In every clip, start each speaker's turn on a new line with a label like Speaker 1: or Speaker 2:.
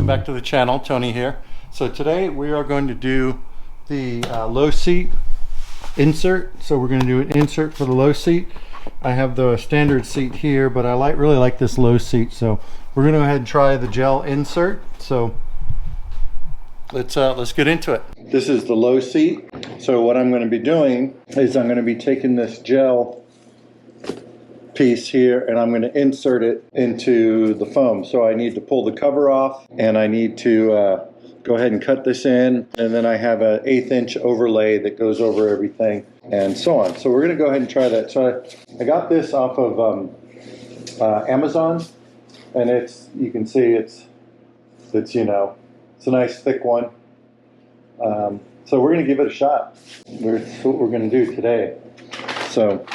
Speaker 1: back to the channel. Tony here. So today we are going to do the low seat insert. So we're going to do an insert for the low seat. I have the standard seat here, but I really like this low seat. So we're going to go ahead and try the gel insert. So let's get into it. This is the low seat. So what I'm going to be doing is I'm going to be taking this gel piece here and I'm going to insert it into the foam. So I need to pull the cover off and I need to go ahead and cut this in, and then I have an 1/8 inch overlay that goes over everything and so on. So we're going to go ahead and try that. So I got this off of Amazon, and you can see it's you know, it's a nice thick one. So we're going to give it a shot. That's what we're going to do today. So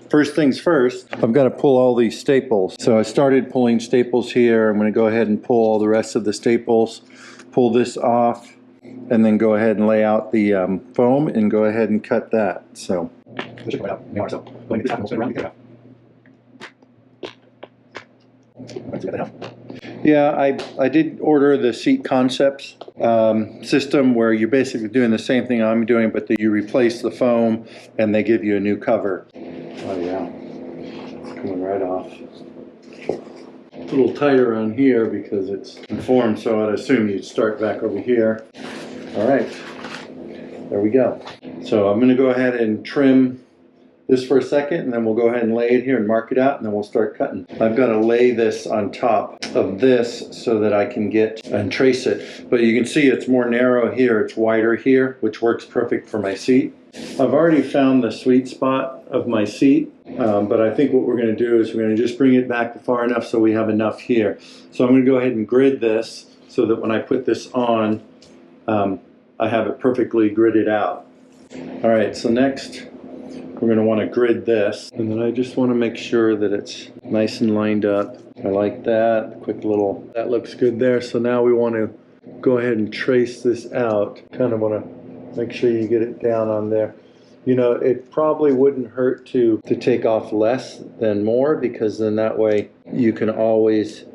Speaker 1: first things first, I've got to pull all these staples. So I started pulling staples here. I'm going to go ahead and pull all the rest of the staples, pull this off, and then go ahead and lay out the foam and go ahead and cut that. So yeah, I did order the Seat Concepts system where you're basically doing the same thing I'm doing, but you replace the foam and they give you a new cover. Oh yeah, it's coming right off. A little tighter on here because it's formed, so I'd assume you'd start back over here. All right, there we go. So I'm going to go ahead and trim this for a second, and then we'll go ahead and lay it here and mark it out, and then we'll start cutting. I've got to lay this on top of this so that I can get and trace it. But you can see it's more narrow here, it's wider here, which works perfect for my seat. I've already found the sweet spot of my seat, but I think what we're going to do is we're going to just bring it back far enough so we have enough here. So I'm going to go ahead and grid this so that when I put this on, I have it perfectly gridded out. All right, so next we're going to want to grid this, and then I just want to make sure that it's nice and lined up. I like that. Quick little, that looks good there. So now we want to go ahead and trace this out. Kind of want to make sure you get it down on there. You know, it probably wouldn't hurt to take off less than more, because then that way you can always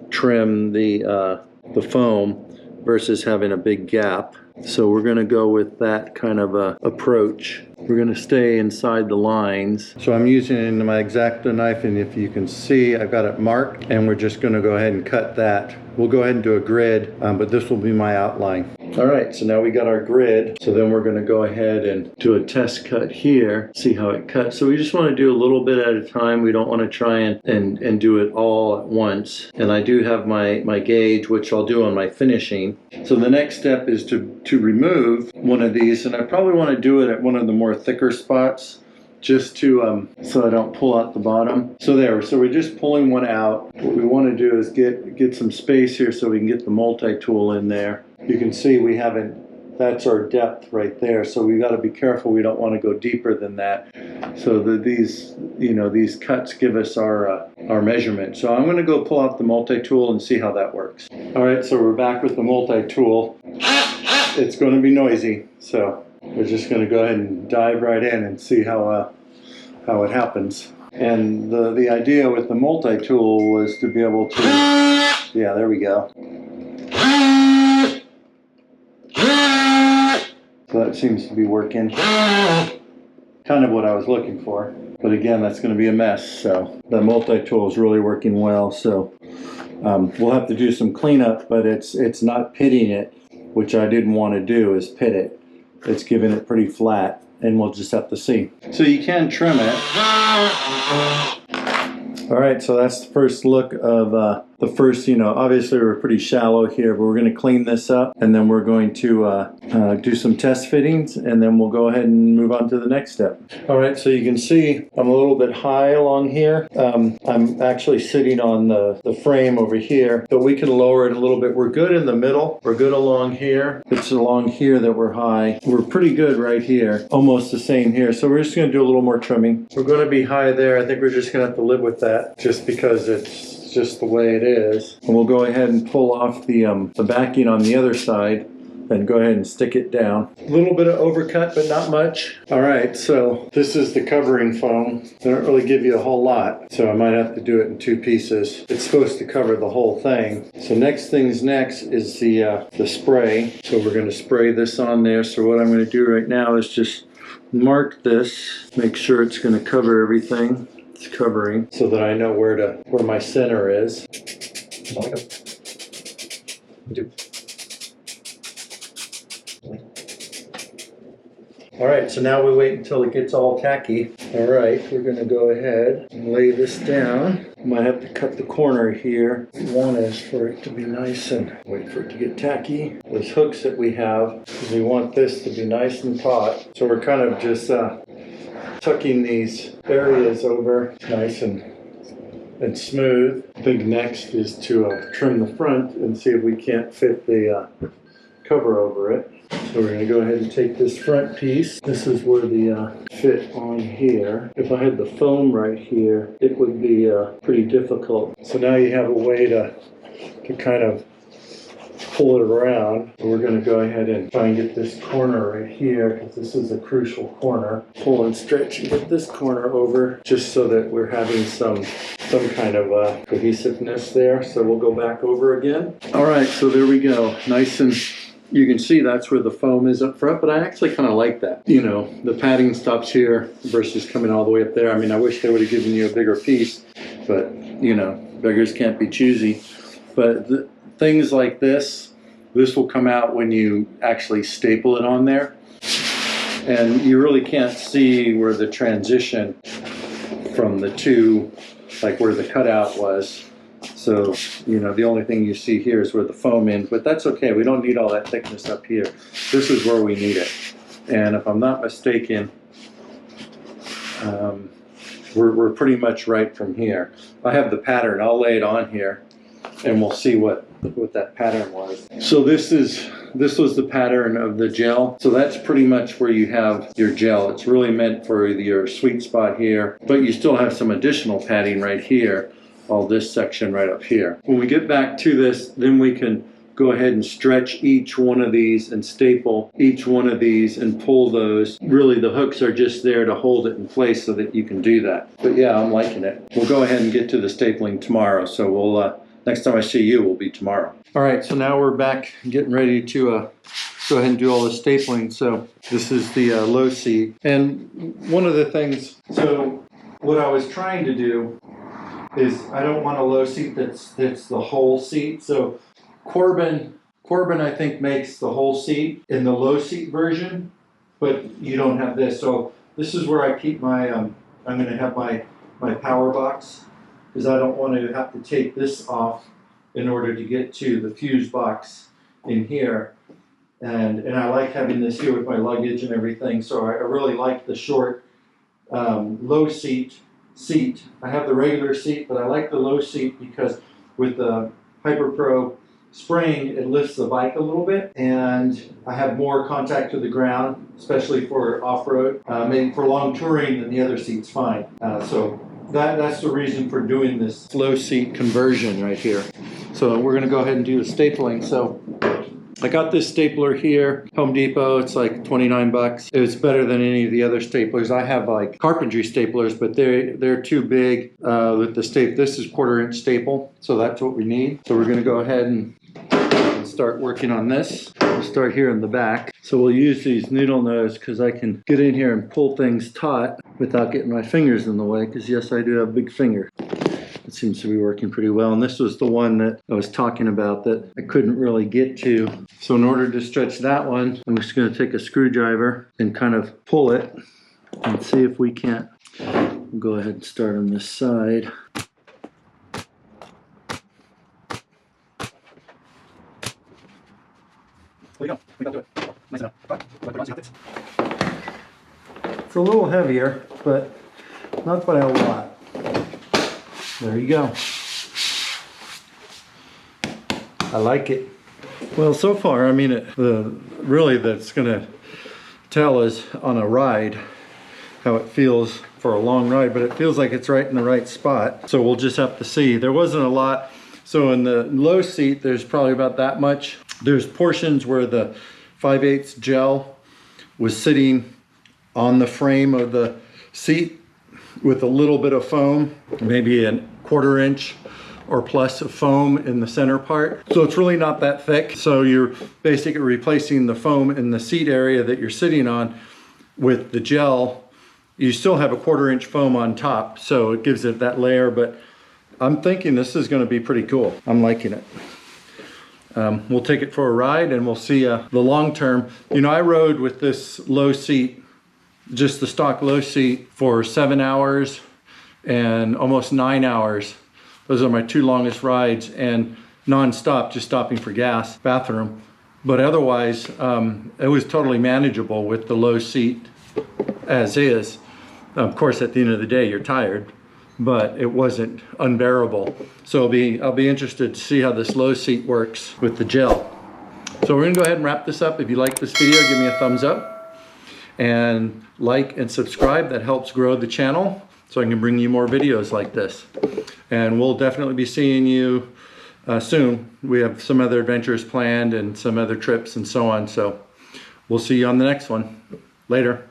Speaker 1: trim the foam versus having a big gap. So we're going to go with that kind of a approach. We're going to stay inside the lines. So I'm using my X-Acto knife, and if you can see, I've got it marked, and we're just going to go ahead and cut that. We'll go ahead and do a grid, but this will be my outline. All right, so now we got our grid. So then we're going to go ahead and do a test cut here, see how it cuts. So we just want to do a little bit at a time. We don't want to try and do it all at once. And I do have my gauge, which I'll do on my finishing. So the next step is to remove one of these, and I probably want to do it at one of the more thicker spots, just to so I don't pull out the bottom. So there, so we're just pulling one out. What we want to do is get some space here so we can get the multi-tool in there. You can see we haven't, that's our depth right there, so we got to be careful. We don't want to go deeper than that, so that these, you know, these cuts give us our measurement. So I'm going to go pull out the multi-tool and see how that works. All right, so we're back with the multi-tool. It's going to be noisy, so we're just going to go ahead and dive right in and see how it happens. And the idea with the multi-tool was to be able to, yeah, there we go. So that seems to be working. Kind of what I was looking for. But again, that's going to be a mess. So the multi-tool is really working well. So we'll have to do some cleanup, but it's not pitting it, which I didn't want to do, is pit it. It's giving it pretty flat, and we'll just have to see. So you can trim it. All right, so that's the first look of the first, you know, obviously we're pretty shallow here, but we're going to clean this up, and then we're going to do some test fittings, and then we'll go ahead and move on to the next step. All right, so you can see I'm a little bit high along here. I'm actually sitting on the frame over here, but we can lower it a little bit. We're good in the middle. We're good along here. It's along here that we're high. We're pretty good right here, almost the same here. So we're just going to do a little more trimming. We're going to be high there. I think we're just going to have to live with that, just because it's just the way it is. And we'll go ahead and pull off the backing on the other side and go ahead and stick it down. A little bit of overcut, but not much. All right, so this is the covering foam. They don't really give you a whole lot, so I might have to do it in 2 pieces. It's supposed to cover the whole thing. So next things next is the spray. So we're gonna spray this on there. So what I'm gonna do right now is just mark this, make sure it's gonna cover everything it's covering, so that I know where my center is. All right, so now we wait until it gets all tacky. All right, we're gonna go ahead and lay this down. Might have to cut the corner here. One is for it to be nice and wait for it to get tacky. Those hooks that we have, we want this to be nice and taut. So we're kind of just tucking these areas over nice and smooth. I think next is to trim the front and see if we can't fit the cover over it. So we're going to go ahead and take this front piece. This is where the fit on here. If I had the foam right here, it would be pretty difficult. So now you have a way to kind of pull it around. So we're going to go ahead and try and get this corner right here, because this is a crucial corner. Pull and stretch and get this corner over, just so that we're having some kind of cohesiveness there. So we'll go back over again. All right, so there we go. Nice, and you can see that's where the foam is up front, but I actually kind of like that. You know, the padding stops here versus coming all the way up there. I mean, I wish they would have given you a bigger piece, but you know, beggars can't be choosy. But things like this will come out when you actually staple it on there. And you really can't see where the transition from the two, like where the cutout was. So, you know, the only thing you see here is where the foam ends, but that's okay. We don't need all that thickness up here. This is where we need it. And if I'm not mistaken, we're pretty much right from here. I have the pattern. I'll lay it on here and we'll see what that pattern was. So this was the pattern of the gel. So that's pretty much where you have your gel. It's really meant for your sweet spot here, but you still have some additional padding right here. All this section right up here. When we get back to this, then we can go ahead and stretch each one of these and staple each one of these and pull those. Really, the hooks are just there to hold it in place so that you can do that. But yeah, I'm liking it. We'll go ahead and get to the stapling tomorrow. So we'll, next time I see you will be tomorrow. All right, so now we're back getting ready to go ahead and do all the stapling. So this is the low seat. And one of the things, so what I was trying to do is I don't want a low seat that's the whole seat. So Corbin I think makes the whole seat in the low seat version, but you don't have this. So this is where I keep my, I'm gonna have my power box, because I don't want to have to take this off in order to get to the fuse box in here. And I like having this here with my luggage and everything. So I really like the short low seat. I have the regular seat, but I like the low seat because with the Hyperpro spring, it lifts the bike a little bit, and I have more contact to the ground, especially for off-road. Maybe for long touring, then the other seat's fine. So that's the reason for doing this low seat conversion right here. So we're gonna go ahead and do the stapling. So I got this stapler here, Home Depot. It's like 29 bucks. It's better than any of the other staplers. I have like carpentry staplers, but they're too big with the staple. This is 1/4 inch staple, so that's what we need. So we're gonna go ahead and start working on this. We'll start here in the back. So we'll use these noodle nose because I can get in here and pull things taut without getting my fingers in the way, because yes, I do have a big finger. It seems to be working pretty well. And this was the one that I was talking about that I couldn't really get to. So in order to stretch that one, I'm just going to take a screwdriver and kind of pull it and see if we can't. We'll go ahead and start on this side. There you go. We got to do it. Nice enough. It's a little heavier, but not by a lot. There you go. I like it. Well, so far, I mean, really that's gonna tell is on a ride how it feels for a long ride, but it feels like it's right in the right spot. So we'll just have to see. There wasn't a lot. So in the low seat, there's probably about that much. There's portions where the 5/8 gel was sitting on the frame of the seat with a little bit of foam, maybe a 1/4 inch or plus of foam in the center part. So it's really not that thick. So you're basically replacing the foam in the seat area that you're sitting on with the gel. You still have a 1/4 inch foam on top, so it gives it that layer, but I'm thinking this is gonna be pretty cool. I'm liking it. We'll take it for a ride and we'll see the long term. You know, I rode with this low seat, just the stock low seat, for 7 hours and almost 9 hours. Those are my 2 longest rides, and non-stop, just stopping for gas, bathroom. But otherwise, it was totally manageable with the low seat as is. Of course, at the end of the day, you're tired, but it wasn't unbearable. So I'll be interested to see how this low seat works with the gel. So we're gonna go ahead and wrap this up. If you like this video, give me a thumbs up and like and subscribe. That helps grow the channel so I can bring you more videos like this. And we'll definitely be seeing you soon. We have some other adventures planned and some other trips and so on. So we'll see you on the next one. Later.